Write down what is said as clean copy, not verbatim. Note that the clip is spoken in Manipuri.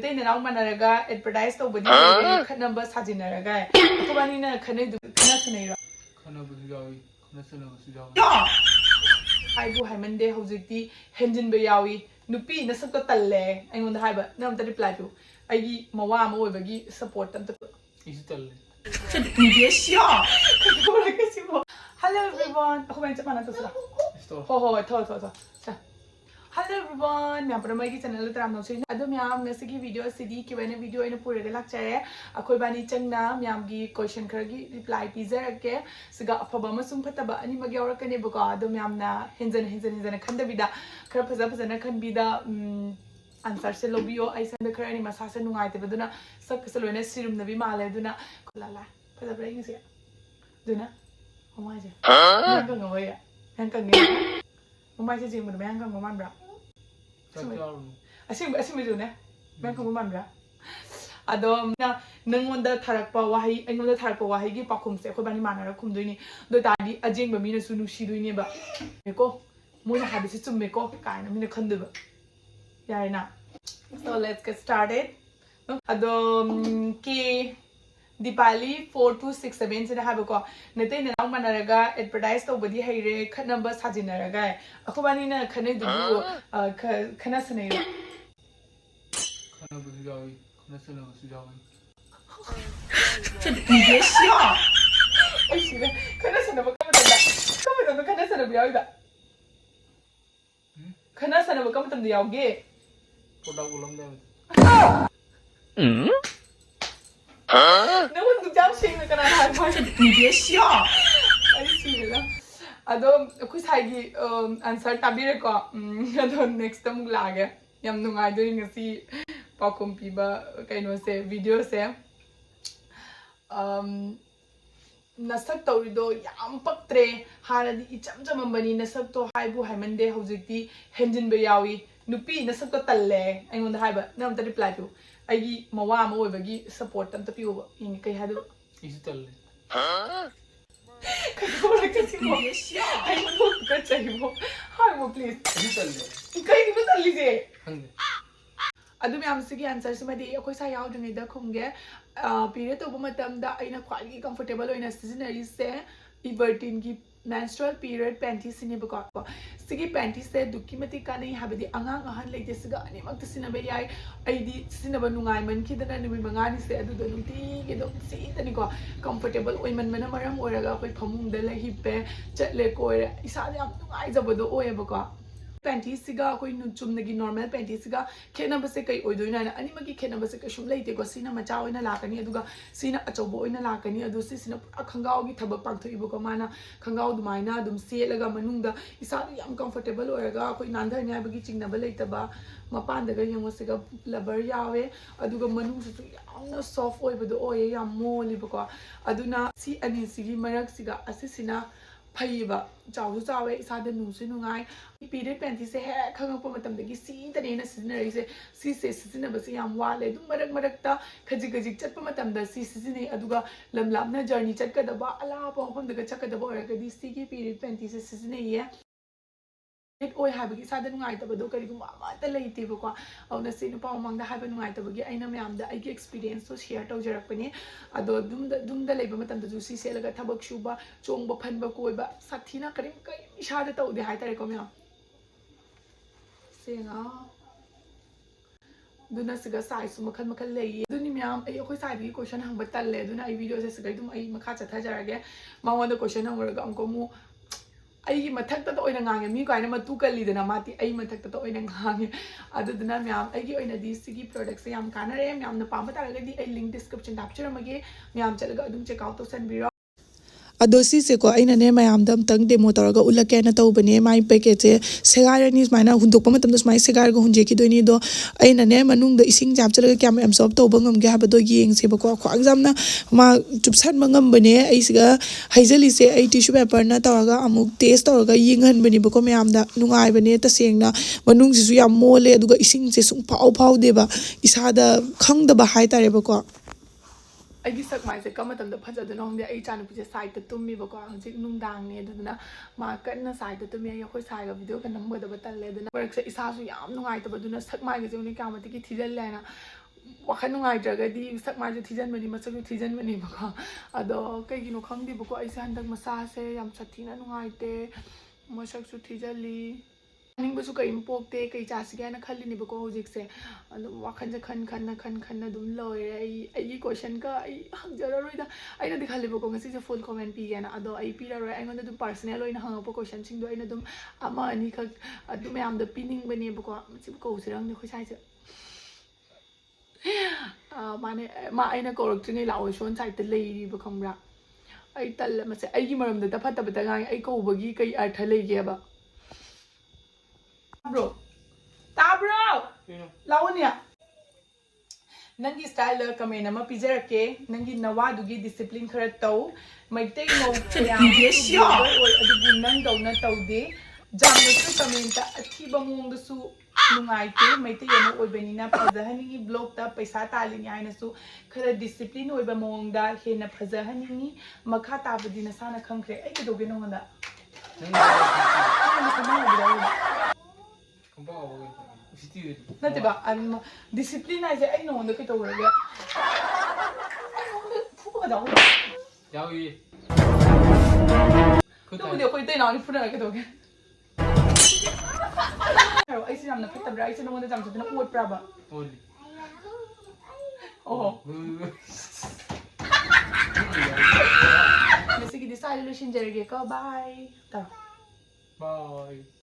They now manaraga advertise to body number sajinaraga. Kubanina Kanadu Kanasanera. Eibu Hamende Hositi, Henjin Bayawi, Nupi, Nasaka Tale, and on the Hiber, now the reply to Agi Mawam Ovagi support them. Is it Hello everyone. Hello everyone. मैं अपना माइक चैनल ले तराम नौचे अदो मैं आम नैसे की वीडियो सीधी की वैने वीडियो इन्हें पूरे गलत चाहे अकोई बानी चंगना मैं आम की क्वेश्चन करेगी रिप्लाई पीज़र रखे सिगा अफबामा सुंपता बा अनि मगे और कने बका अदो मैं आम ना हिंजन खंड बिदा खर फजा खंड बिदा आंसर से लोबियो ऐसा न खर अनि मसासे नुंगाइते बदुना सब कसलोने सिरुम नबी माले दुना लाला फजा ब्रेकिंग से दुना हमारे मैं कंगोया मैं कंगे Mumbai says you would be young woman bra. I see me do ne. Bank woman bra. Adom nung the Tarakpa Wahi, and the Tarpa Wahi, Pakum, Sekobani Manor, Kumduni, the daddy, a jing Bamina Sunu Shidu neba. Miko, Muna habits to Miko, kind of in a conduva. Yarina. So let's get started. Adom key. Dipali 4267 से ना को नते ना मनरगा advertise तो बड़ी है रे खन नंबर साजिनरगा अखबानी ना खने दुबु खना सने खना बुझ जाओगी खना सने बुझ जाओगी ये क्या ऐसी में खना सने बकम खना सने बियाओगी बा खना सने बकम तंद याओगे पोटा उलम दे No one jump shing the canal had much of the shot. I see it. Adom, Kusagi answer Tabireko, next time lager. Yam no, I doing a see Pocum Piba, kind of say video say. Nasak Torido, Yam Patre, Haradi, Chamjamani, Nasakto, Haibu, Hamende, Hositi, Henjin Bayawi, Nupi, Nasaka Tale, and on the Hiber, now the reply to. Agi Mawam Ovagi support them to people in Kayadu. Is it all? Huh? Please. Adu am sigi answer somebody a cosa out in the Kunge period of Matamda in a quite comfortable in a seasonary say, everteen menstrual period panties in a book. Sigi panties said Dukimati Kani have the Angang a hand like this gun, the Sinabayai, I did Sinabanungai, Kidan and Mangani said to the Nuti, you don't see it and go comfortable women, Menamaram or a with Pamum de la Hippe, Chetlek or Isadiam eyes about the Oyaboka. Panties cigar, going to chumnagi normal panties cigar, Kenabaseka or doing an animaki Kenabaseka shumlate, go Sina Machao in a lakani, Duga, Sina Achobo in a lakani, Adusis in a Kangao, Tabapang to Ibukomana, Kangao, Dumina, Dum Sielaga Manunda, Isadi uncomfortable or a gako in under Nabagitching Nabalataba, Mapan the Gayam was a laber yawe, Aduga Manu, soft oil with the oil, more libuka, Aduna, see any Sigi Maraxiga, Assasina. Paiba, Jawu Zawe, Sada Nusunungai, period panties, hair, Kangapomatam, the Gisi, the Nana Sinner, she says, Sinabasi, and Wale, Marakta, Kajikaji, Chapamatam, the Sisine, Aduga, Lamlamna journey, Chaka the Ba, Allah, Pom, the Chaka the Boy, the sticky period panties, Sisine, it all have a sudden night of a documama, the late Tibuka, of the Singapore among the happen night of a I am the IG experience to share to Jerapani, although Dum the labor matan to see Selaga Tabak Shuba, Chombo Panbakoiba, Satina Karim, shouted out the height I come saying, do not see a size to Makalay. Dunimiam, a Hosadi question, but tell led when I videos as a guy to my Makata Tajar again. Mamma the question over Gankomu. I matakta to oinang hangin mi kaina matukali din amati ay matakta to oinang hangin ado din na miyam ay gi oina di sigi products yam kanare miyam na pama talaga di ay link description capture magi miyam chalaga adum check out to send biro Adosi se ko aina ne mayam dam tang demo taraga ulake na tau bane mai package segar ni maina hundok pa matam dos mai segar go hunje ki doini do aina ne manung da ising jap chalaga kyam absorb to bangam ge ha do yeng se ko exam na ma chupsan mangam bane ai siga haijali se ai tissue paper na taraga amuk test taraga yinghan bani ko mayam da nungai bane ta sengna manung sisu yam mole aduga ising se sung pau deba isada khang da ba hai tare ba ko I guess my second the Paja the long the H&P side to me because I'm down near the market and side to me, your side of video can number the battle leather works is how we am no item, but do not suck my only come to get Lana wakhan nungaid꯭ꯔꯒꯗꯤ sak maaju thijanbani masakju thijanbani bako ado kaigino khangdi bako aise handak masase yam sathina nungaite masakju thijali ꯅꯤꯡꯕꯁꯨ ꯀꯩꯝ ꯄꯣꯛꯇꯦ ꯀꯩ ꯆꯥꯁꯤꯒꯦ ꯍꯥꯏꯅ ꯈꯜꯂꯤꯅꯦꯕꯀꯣ ꯍꯧꯖꯤꯛꯁꯦ ꯑꯗꯨꯝ ꯋꯥꯈꯜꯁꯦ ꯈꯟ ꯑꯗꯨꯝ ꯂꯣꯏꯔꯦ ꯑꯩꯒꯤ ꯀꯣꯏꯁꯟꯒ ꯑꯩ ꯍꯪꯖꯔꯔꯣꯏꯗ ꯑꯩꯅꯗꯤ ꯈꯜꯂꯦꯕꯀꯣ ꯉꯁꯤꯁꯦ ꯐꯨꯜ ꯀꯣꯃꯦꯟ ꯄꯤꯒꯦꯅ ꯑꯗꯣ ꯑꯩ ꯄꯤꯔꯔꯣꯏ ꯑꯩꯉꯣꯟꯗ ꯑꯗꯨꯝ ꯄꯔꯁꯅꯦꯜ ꯑꯣꯏꯅ ꯍꯪꯉꯛꯄ ꯀꯣꯏꯁꯟꯁꯤꯡꯗꯣ ꯑꯩꯅ ꯑꯗꯨꯝ ꯑꯃ ꯑꯅꯤꯈꯛ ꯑꯗꯨ ꯃꯌꯥꯝꯗ ꯄꯤꯅꯤꯡꯕꯅꯦꯕꯀꯣ ꯃꯁꯤꯕꯨ ꯀꯧꯁꯤꯔꯪꯗꯦ ꯑꯩꯈꯣꯏ ꯁꯥꯏꯁꯦ ꯃꯥꯅꯦ ꯃꯥ ꯑꯩꯅ ꯀꯧꯔꯛꯇ꯭ꯔꯤꯉꯩ ꯂꯥꯛꯑꯣ ꯁꯣꯟ ꯁꯥꯏꯗꯇ ꯂꯩꯔꯤꯕ ꯈꯪꯕ꯭ꯔꯥ ꯑꯩ ꯇꯜꯂꯦ ꯃꯁꯦ ꯑꯩꯒꯤ ꯃꯔꯝꯗ ꯐꯠꯇꯕꯇ ꯉꯥꯡꯉꯦ ꯑꯩ ꯀꯧꯕꯒꯤ ꯀꯩ ꯑꯔꯊ ꯂꯩꯒꯦꯕ Bro, tabro! Launya. Nangi style comment ama pizarake, nangi nawadugi discipline khara tau, maitei no kaya adugi nang daw na taude, jamna su comment athiba mong su nungaite, maitei ano oibenina phajahaningi blog ta paisa talini aina su khara discipline oiba mong da hena phajahaningi makha tabadi na sana khangkhre ai kedoge no ngada. Natiba, discipline ay ay no ndo kito wala. Ay no ndo fuga daw. Yawi. Ito mo ko ito na ni fuga kito. Pero ay sinam na kita bra ay sinam ndo jam sa na uot pra ba. Oli. Oh. Sige, decide lo shinjere ko. Bye. Ta. Bye.